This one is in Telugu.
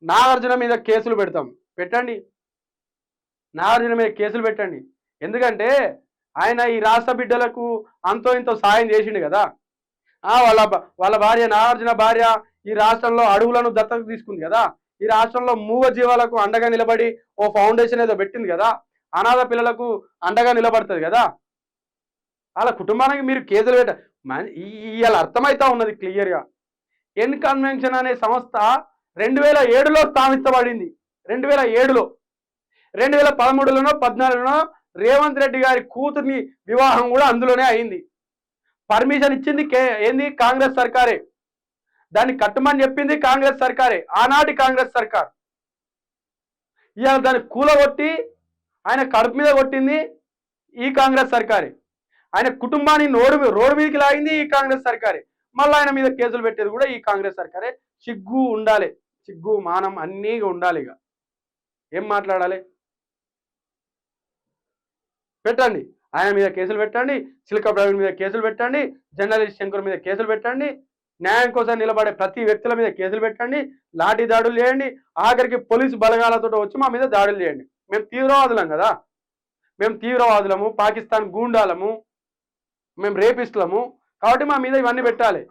నాగార్జున మీద కేసులు పెడతాం, పెట్టండి. నాగార్జున మీద కేసులు పెట్టండి. ఎందుకంటే ఆయన ఈ రాష్ట్ర బిడ్డలకు అంతో ఇంతో సాయం చేసిండు కదా. వాళ్ళ భార్య, నాగార్జున భార్య ఈ రాష్ట్రంలో అడవులను దత్తత తీసుకుంది కదా. ఈ రాష్ట్రంలో మూగ జీవాలకు అండగా నిలబడి ఓ ఫౌండేషన్ ఏదో పెట్టింది కదా. అనాథ పిల్లలకు అండగా నిలబడుతుంది కదా. వాళ్ళ కుటుంబానికి మీరు కేసులు పెట్ట ఇవాళ అర్థమైతా ఉన్నది క్లియర్గా. ఎన్ కన్వెన్షన్ అనే సంస్థ 2007లో స్థాపించబడింది. 2007లో, 2013లోనో 14లోనో రేవంత్ రెడ్డి గారి కూతుర్ని వివాహం కూడా అందులోనే అయింది. పర్మిషన్ ఇచ్చింది ఏంది కాంగ్రెస్ సర్కారే. దాన్ని కట్టమని చెప్పింది కాంగ్రెస్ సర్కారే, ఆనాటి కాంగ్రెస్ సర్కార్. ఇవాళ దాన్ని కూలగొట్టి ఆయన కడుపు మీద కొట్టింది ఈ కాంగ్రెస్ సర్కారే. ఆయన కుటుంబాన్ని రోడ్డు మీదకి లాగింది ఈ కాంగ్రెస్ సర్కారే. మళ్ళీ ఆయన మీద కేసులు పెట్టేది కూడా ఈ కాంగ్రెస్ సర్కారే. సిగ్గు ఉండాలి, సిగ్గు మానం అన్నీ ఉండాలి. ఇక ఏం మాట్లాడాలి? పెట్టండి, ఆయన మీద కేసులు పెట్టండి, సిల్కా ప్రవీణ్ మీద కేసులు పెట్టండి, జర్నలిస్ట్ శంకర్ మీద కేసులు పెట్టండి, న్యాయం కోసం నిలబడే ప్రతి వ్యక్తుల మీద కేసులు పెట్టండి, లాఠీ దాడులు చేయండి, ఆఖరికి పోలీసు బలగాలతో వచ్చి మా మీద దాడులు చేయండి. మేము తీవ్రవాదులం కదా, మేము తీవ్రవాదులము, పాకిస్తాన్ గూండాలము, మేము రేపిస్టులము, కాబట్టి మా మీద ఇవన్నీ పెట్టాలి.